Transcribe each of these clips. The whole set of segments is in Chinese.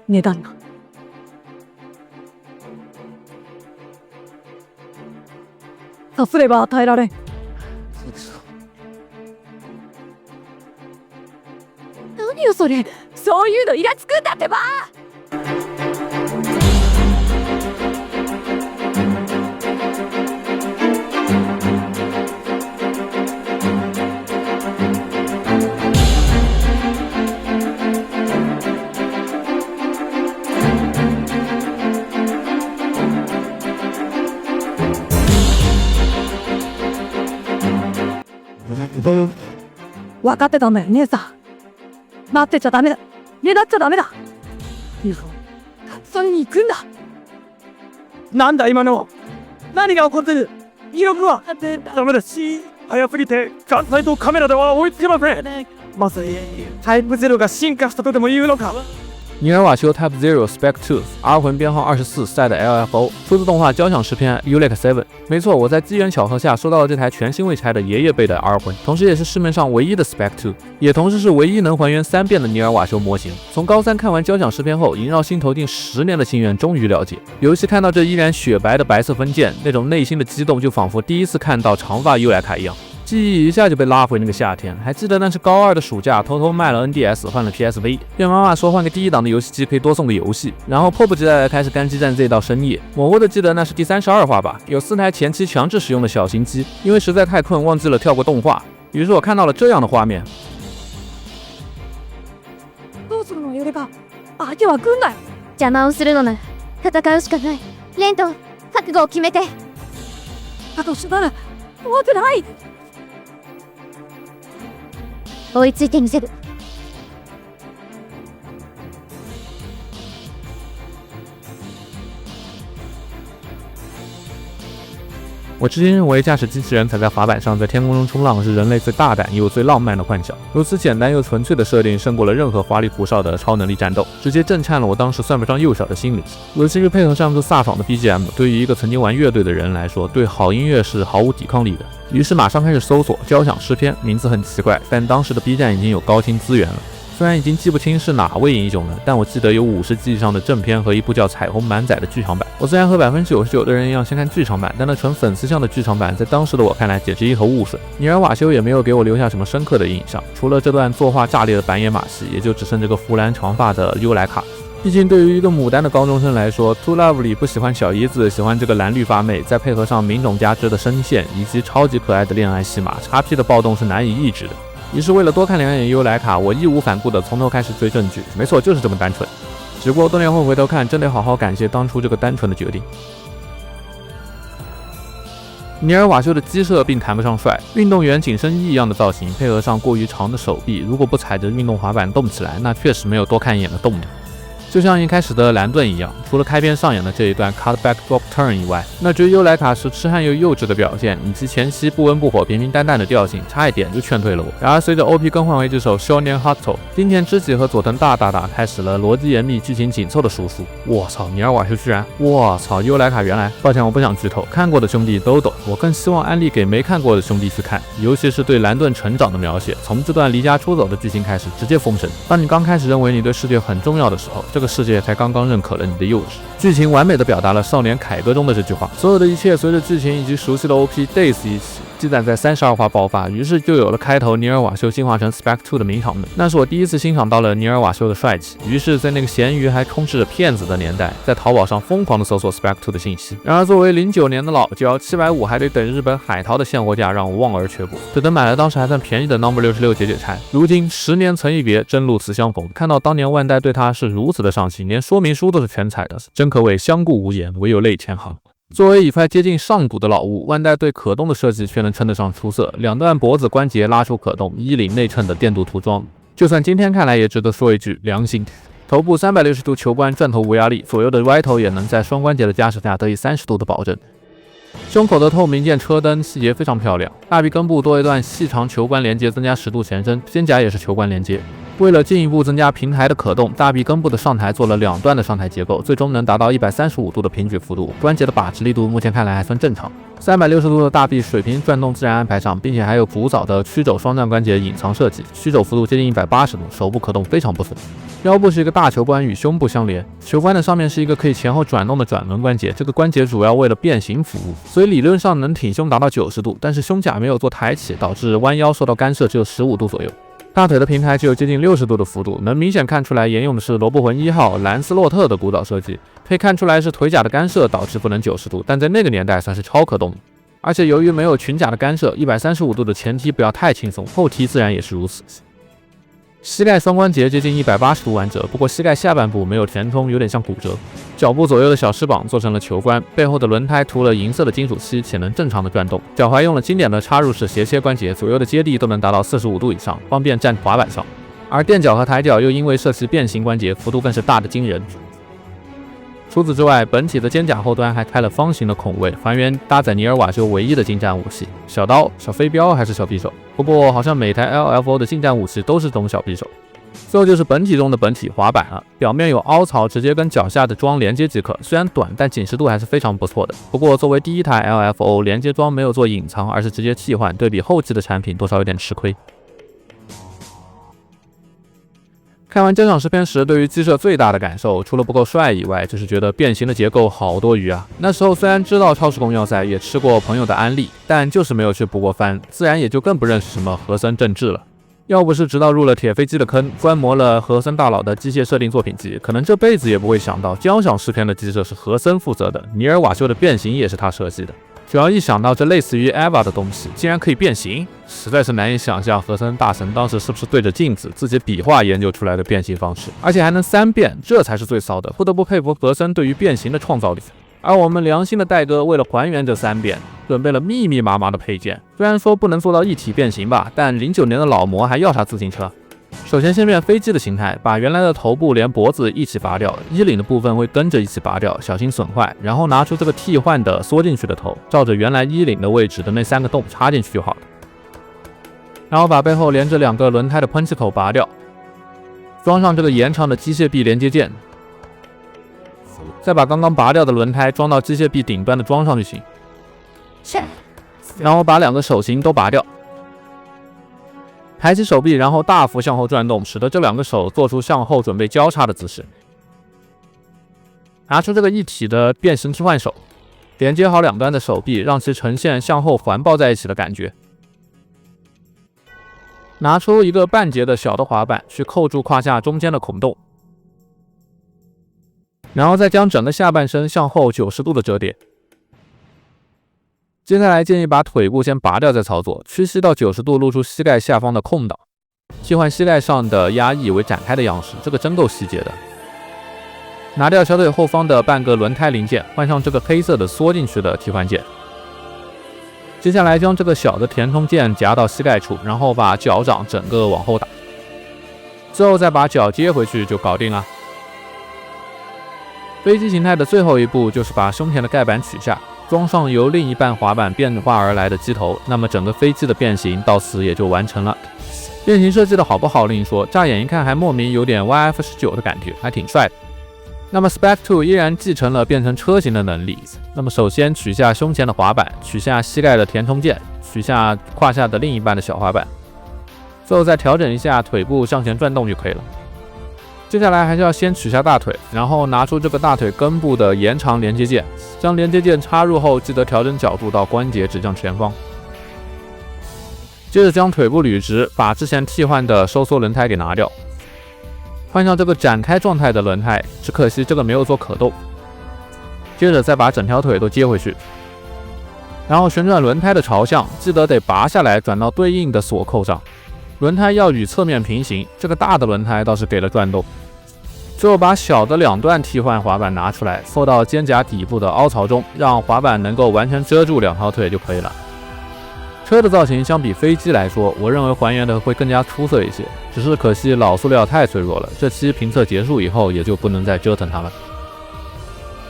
値段が。さすれば与えられん。何よそれ、そういうのイラつくんだってば。分かってたんだよ姉さん。待ってちゃダメだ。ねだっちゃダメだ。それに行くんだ。なんだ今の。何が起こってる。記録はダメだし、早すぎて眼帯とカメラでは追いつけません。まさにタイプゼロが進化したとでも言うのか。尼尔瓦修 Type Zero Spec Tooth R 魂编号24赛的 LFO 出自动画交响诗篇 Ulec 7。没错，我在机缘巧合下收到了这台全新未拆的爷爷辈的 R 魂，同时也是市面上唯一的 Spec Tooth， 也同时是唯一能还原3遍的尼尔瓦修模型。从高3看完交响诗篇后，萦绕心头近10年的心愿终于了结。尤其看到这依然雪白的白色分件，那种内心的激动就仿佛第一次看到长发优莱卡一样。记忆一下就被拉回那个夏天，还记得那是高2的暑假，偷偷卖了 NDS 换了 PSV， 骗妈妈说换个低档的游戏机可以多送个游戏，然后迫不及待地开始干激战 Z 到深夜。模糊的记得那是第32话吧，有4台前期强制使用的小型机，因为实在太困忘记了跳过动画，于是我看到了这样的画面。どうするのよれば、相手は軍だよ。邪魔をするのなら戦うしかない。レント、覚悟を決めて。だとしたら怖くない。追いついてみせる。我至今认为驾驶机器人踩在滑板上在天空中冲浪是人类最大胆又最浪漫的幻想。如此简单又纯粹的设定胜过了任何花里胡哨的超能力战斗，直接震颤了我当时算不上幼小的心灵。尤其是配合上这飒爽的 BGM， 对于一个曾经玩乐队的人来说，对好音乐是毫无抵抗力的。于是马上开始搜索交响诗篇，名字很奇怪，但当时的 B 站已经有高清资源了。虽然已经记不清是哪位英雄了，但我记得有50G 以上的正片和一部叫《彩虹满载》的剧场版。我虽然和99%的人一样先看剧场版，但那纯粉丝向的剧场版在当时的我看来简直一头雾水。尼尔瓦修也没有给我留下什么深刻的印象，除了这段作画炸裂的板野马戏，也就只剩这个弗兰长发的优莱卡。毕竟对于一个牡丹的高中生来说， To Love 里不喜欢小姨子，喜欢这个蓝绿发妹，再配合上民种加之的声线以及超级可爱的恋爱戏码，XP 的暴动是难以抑制的。于是为了多看2眼优莱卡，我义无反顾的从头开始追正剧。没错，就是这么单纯。只不过多年后回头看，真得好好感谢当初这个单纯的决定。尼尔瓦修的机设并谈不上帅，运动员紧身衣一样的造型，配合上过于长的手臂，如果不踩着运动滑板动起来，那确实没有多看一眼的动力。就像一开始的蓝盾一样，除了开篇上演的这一段 cutback drop turn 以外，那至于优莱卡是痴汉又幼稚的表现，以及前期不温不火、平平淡淡的调性，差一点就劝退了我。然而随着 OP 更换为这首 Shonen Hustle， 金田知己和佐藤大开始了逻辑严密、剧情紧凑的输出。我操，尼尔瓦修居然！我操，优莱卡原来……抱歉，我不想剧透，看过的兄弟都懂。我更希望安利给没看过的兄弟去看，尤其是对蓝盾成长的描写，从这段离家出走的剧情开始，直接封神。当你刚开始认为你对世界很重要的时候，这个世界才刚刚认可了你的幼稚。剧情完美的表达了少年凯歌中的这句话，所有的一切随着剧情以及熟悉的 OP Days 一起积攒在32话爆发，于是就有了开头尼尔瓦修进化成 Spec 2的名场面。那是我第一次欣赏到了尼尔瓦修的帅气。于是在那个闲鱼还充斥着骗子的年代，在淘宝上疯狂的搜索 Spec 2的信息。然而作为09年的老胶，750还得等日本海淘的现货价让我望而却步，只等买了当时还算便宜的 No.66解拆。如今10年曾一别，真露此相逢，看到当年万代对他是如此的上心，连说明书都是全彩的，真可谓相顾无言，唯有泪千行。作为一块接近上古的老物，万代对可动的设计却能称得上出色。2段脖子关节拉出可动，衣领内衬的电镀涂装，就算今天看来也值得说一句良心。头部360度球关转头无压力，左右的歪头也能在双关节的加持下得以30度的保证。胸口的透明键车灯细节非常漂亮，大臂根部多一段细长球关连接，增加10度前伸，肩胛也是球关连接。为了进一步增加平台的可动，大臂根部的上台做了2段的上台结构，最终能达到135度的平举幅度，关节的把持力度目前看来还算正常。360度的大臂水平转动自然安排上，并且还有古早的曲肘双转关节隐藏设计，曲肘幅度接近180度，手部可动非常不损。腰部是一个大球关与胸部相连，球关的上面是一个可以前后转动的转轮关节，这个关节主要为了变形服务，所以理论上能挺胸达到90度，但是胸甲没有做抬起，导致弯腰受到干涉只有15度左右。大腿的平台只有接近60度的幅度，能明显看出来沿用的是罗伯魂1号兰斯洛特的古早设计，可以看出来是腿甲的干涉导致不能90度，但在那个年代算是超可动的。而且由于没有裙甲的干涉，135度的前踢不要太轻松，后踢自然也是如此。膝盖双关节接近180度弯折，不过膝盖下半部没有填充，有点像骨折。脚部左右的小翅膀做成了球关，背后的轮胎涂了银色的金属漆，且能正常的转动。脚踝用了经典的插入式斜切关节，左右的接地都能达到45度以上，方便站滑板上。而垫脚和抬脚又因为设计变形关节，幅度更是大的惊人。除此之外，本体的肩甲后端还开了方形的孔位，还原搭载尼尔瓦修唯一的近战武器——小刀、小飞镖还是小匕首。不过好像每台 LFO 的近战武器都是这种小匕首。最后就是本体中的本体滑板了，表面有凹槽，直接跟脚下的桩连接即可。虽然短，但紧实度还是非常不错的。不过作为第一台 LFO， 连接桩没有做隐藏，而是直接替换，对比后期的产品多少有点吃亏。看完鉴赏视频时，对于机设最大的感受，除了不够帅以外，就是觉得变形的结构好多余啊。那时候虽然知道超时空要塞，也吃过朋友的安利，但就是没有去补过番，自然也就更不认识什么和森正治了。要不是直到入了铁飞机的坑，观摩了和森大佬的机械设定作品集，可能这辈子也不会想到交响诗篇的机设是和森负责的，尼尔瓦修的变形也是他设计的。主要一想到这类似于 EVA 的东西竟然可以变形，实在是难以想象和森大神当时是不是对着镜子自己比划研究出来的变形方式，而且还能3变，这才是最骚的，不得不佩服和森对于变形的创造力。而我们良心的戴哥为了还原这3变，准备了密密麻麻的配件，虽然说不能做到一体变形吧，但09年的老魔还要啥自行车？首先先变飞机的形态，把原来的头部连脖子一起拔掉，衣领的部分会跟着一起拔掉，小心损坏。然后拿出这个替换的缩进去的头，照着原来衣领的位置的那3个洞插进去就好了。然后把背后连着2个轮胎的喷气口拔掉，装上这个延长的机械臂连接件，再把刚刚拔掉的轮胎装到机械臂顶端的桩上就行。然后把2个手型都拔掉。抬起手臂，然后大幅向后转动，使得这2个手做出向后准备交叉的姿势。拿出这个一体的变形替换手，连接好2端的手臂，让其呈现向后环抱在一起的感觉。拿出一个半截的小的滑板，去扣住胯下中间的孔洞，然后再将整个下半身向后90度的折叠。接下来建议把腿部先拔掉再操作，屈膝到90度，露出膝盖下方的空档，替换膝盖上的压抑为展开的样式，这个真够细节的。拿掉小腿后方的半个轮胎零件，换上这个黑色的缩进去的替换件。接下来将这个小的填充件夹到膝盖处，然后把脚掌整个往后打，之后再把脚接回去就搞定了。飞机形态的最后一步就是把胸前的盖板取下，装上由另一半滑板变化而来的机头，那么整个飞机的变形到此也就完成了。变形设计的好不好另说，乍眼一看还莫名有点 YF19 的感觉，还挺帅的。那么 Spec 2依然继承了变成车型的能力。那么首先取下胸前的滑板，取下膝盖的填充件，取下胯下的另一半的小滑板，最后再调整一下腿部向前转动就可以了。接下来还是要先取下大腿，然后拿出这个大腿根部的延长连接件，将连接件插入后，记得调整角度到关节指向前方。接着将腿部捋直，把之前替换的收缩轮胎给拿掉，换上这个展开状态的轮胎，只可惜这个没有做可动。接着再把整条腿都接回去，然后旋转轮胎的朝向，记得得拔下来转到对应的锁扣上，轮胎要与侧面平行，这个大的轮胎倒是给了转动。最后把小的2段替换滑板拿出来，缩到肩胛底部的凹槽中，让滑板能够完全遮住2条腿就可以了。车的造型相比飞机来说，我认为还原的会更加出色一些，只是可惜老塑料太脆弱了，这期评测结束以后也就不能再折腾它了。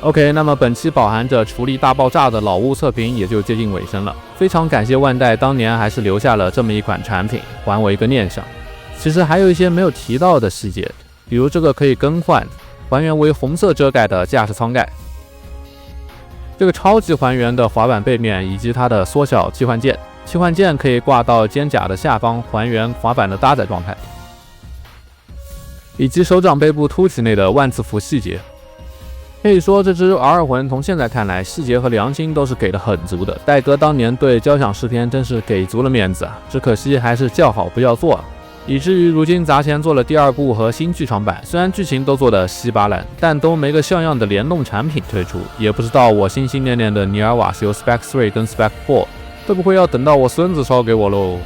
OK， 那么本期饱含着厨力大爆炸的老物测评也就接近尾声了。非常感谢万代当年还是留下了这么一款产品，还我一个念想。其实还有一些没有提到的细节，比如这个可以更换，还原为红色遮盖的驾驶舱盖，这个超级还原的滑板背面以及它的缩小替换件，替换件可以挂到肩胛的下方，还原滑板的搭载状态。以及手掌背部凸起内的万字符细节。可以说，这支 R2魂从现在看来，细节和良心都是给的很足的。戴哥当年对交响诗篇真是给足了面子啊，只可惜还是叫好不要做了，以至于如今砸钱做了第2部和新剧场版，虽然剧情都做得稀巴烂，但都没个像样的联动产品推出。也不知道我心心念念的尼尔瓦修 Spec 3跟 Spec 4会不会要等到我孙子烧给我喽？